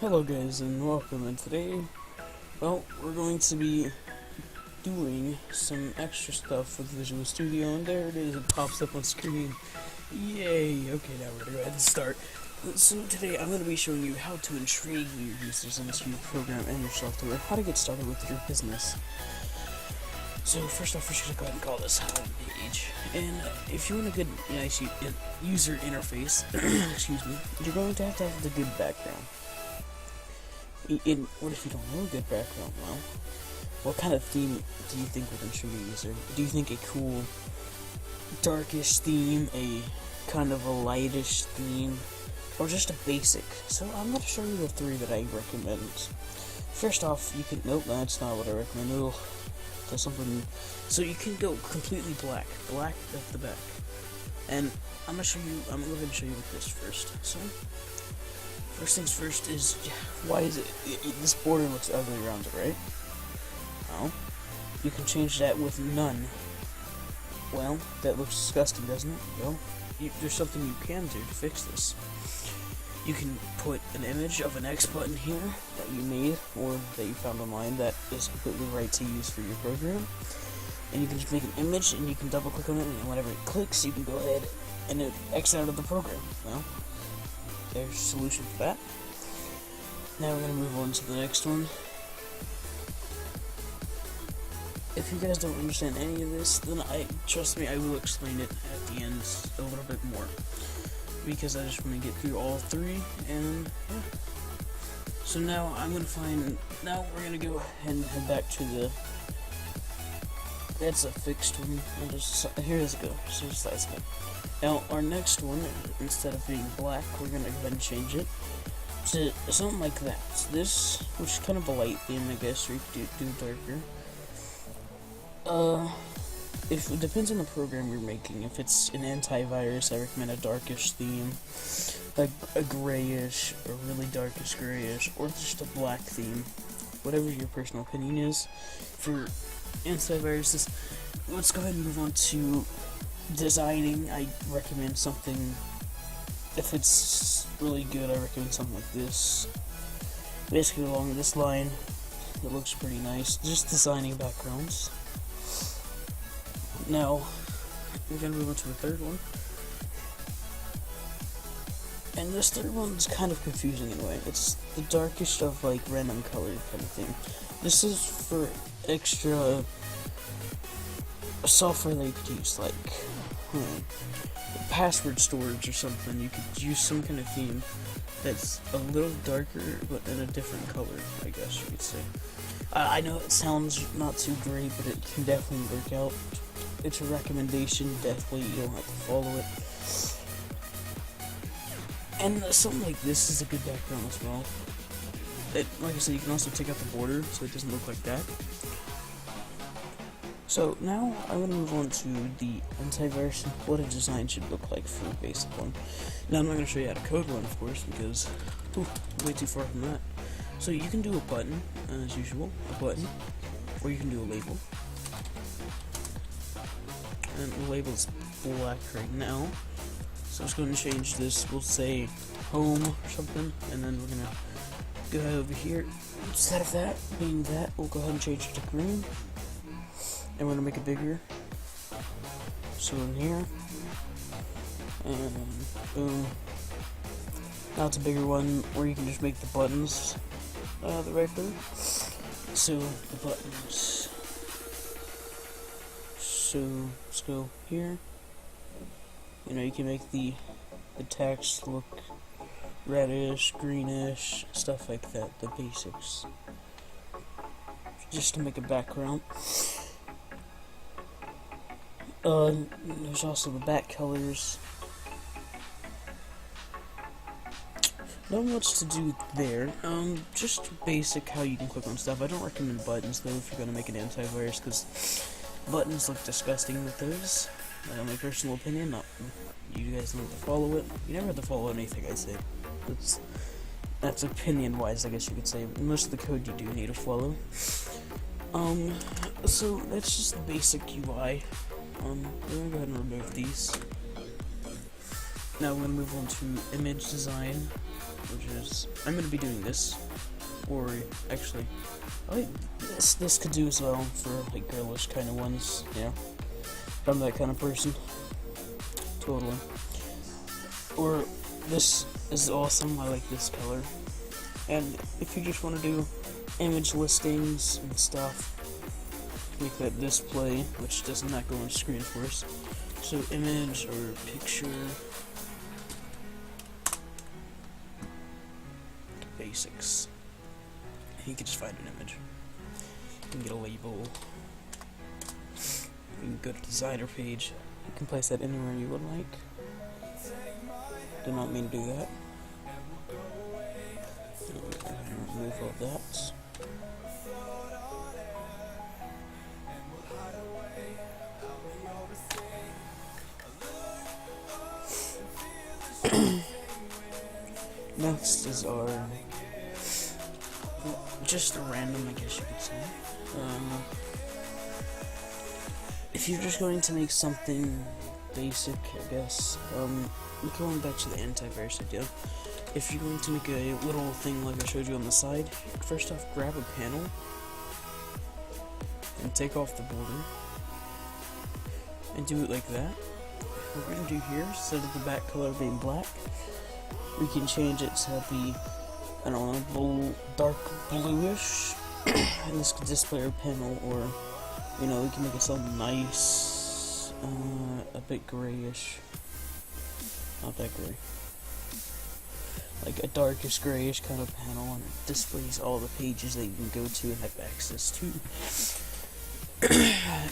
Hello guys and welcome, and today, well, we're going to be doing some extra stuff with Visual Studio, and there it is, it pops up on screen. Yay! Okay, now we're gonna go ahead and start. So today I'm going to be showing you how to intrigue your users into your program and your software, how to get started with your business. So first off, we're just going to go ahead and call this home page, and if you want a good, nice user interface, excuse me, you're going to have the good background. What if you don't know a good background? Well, what kind of theme do you think would intrigue a user? Do you think a cool, darkish theme, a kind of a lightish theme, or just a basic? So I'm going to show you the three that I recommend. First off, you can, nope, that's not what I recommend. Ugh, that's something, so you can go completely black at the back. And I'm going to go ahead and show you this first. So, first things first is, why is this border looks ugly around it, right? Well, you can change that with none. Well, that looks disgusting, doesn't it? Well, there's something you can do to fix this. You can put an image of an X button here that you made, or that you found online that is completely right to use for your program. And you can just make an image, and you can double click on it, and whenever it clicks, you can go ahead and it X out of the program. Well, there's a solution for that. Now we're going to move on to the next one. If you guys don't understand any of this, then trust me, I will explain it at the end a little bit more, because I just want to get through all three, and yeah. So now we're going to go ahead and head back to that's a fixed one. Here it goes. So just that's it. Now, our next one, instead of being black, we're going to go ahead and change it to something like that. This, which is kind of a light theme, I guess, or you could do darker. If it depends on the program you're making. If it's an antivirus, I recommend a darkish theme, like a grayish, or really darkish grayish, or just a black theme. Whatever your personal opinion is. For antiviruses, let's go ahead and move on to designing. I recommend something, if it's really good, I recommend something like this. Basically along this line, it looks pretty nice. Just designing backgrounds. Now, we're going to move on to the third one. And this third one's kind of confusing in a way. It's the darkest of like random colored kind of thing. This is for extra software that you could use, like password storage or something. You could use some kind of theme that's a little darker but in a different color, I guess you could say. I know it sounds not too great, but it can definitely work out. It's a recommendation, definitely, you don't have to follow it. And something like this is a good background as well. Like I said, you can also take out the border so it doesn't look like that. So now I'm going to move on to the antivirus and what a design should look like for a basic one. Now I'm not going to show you how to code one, of course, because way too far from that. So you can do a button, as usual, a button, or you can do a label. And the label's black right now. So I'm just going to change this. We'll say home or something, and then we're going to go ahead over here. Instead of that being that, we'll go ahead and change it to green. And we're going to make it bigger. So in here. And boom. Now it's a bigger one, or you can just make the buttons the right color. So the buttons. So let's go here. You know, you can make the text look reddish, greenish, stuff like that, the basics. Just to make a background. There's also the back colors. Not much to do there. Just basic how you can click on stuff. I don't recommend buttons though if you're gonna make an antivirus, because buttons look disgusting with those. My personal opinion, not you guys don't have to follow it. You never have to follow anything I say. That's opinion wise, I guess you could say. Most of the code you do need to follow. So that's just the basic UI. We're gonna go ahead and remove these. Now we're gonna move on to image design. which is, I'm gonna be doing this, or actually, this could do as well for like girlish kind of ones, yeah. If I'm that kind of person, totally. Or this is awesome. I like this color. And if you just want to do image listings and stuff, make that display, which does not go on screen, of course. So image or picture, basics. You can just find an image. You can get a label. You can go to the designer page. You can place that anywhere you would like. Did not mean to do that. Remove all that. Next is our, just a random, I guess you could say. If you're just going to make something basic, I guess, going back to the anti-virus idea, if you're going to make a little thing like I showed you on the side, first off, grab a panel and take off the border and do it like that. What we're going to do here, instead of the back color being black, we can change it to be, I don't know, dark bluish, and this could display our panel, or, you know, we can make it something nice, a bit grayish, not that gray, like a darkish grayish kind of panel, and it displays all the pages that you can go to and have access to,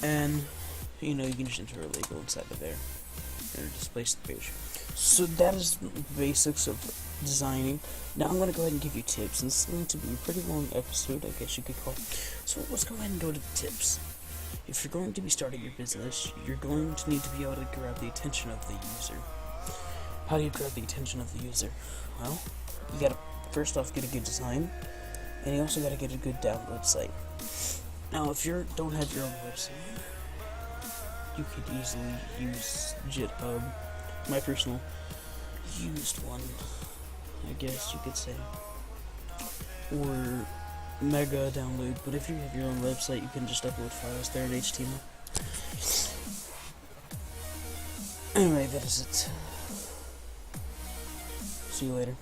and, you know, you can just enter a label inside of there, and it displays the page. So that is the basics of designing. Now I'm going to go ahead and give you tips, and this is going to be a pretty long episode, I guess you could call it. So let's go ahead and go to the tips. If you're going to be starting your business, you're going to need to be able to grab the attention of the user. How do you grab the attention of the user? Well, you gotta first off get a good design, and you also gotta get a good download site. Now if you don't have your own website, you could easily use GitHub. My personal used one, I guess you could say, or Mega Download, but if you have your own website, you can just upload files there in HTML. Anyway, that is it. See you later.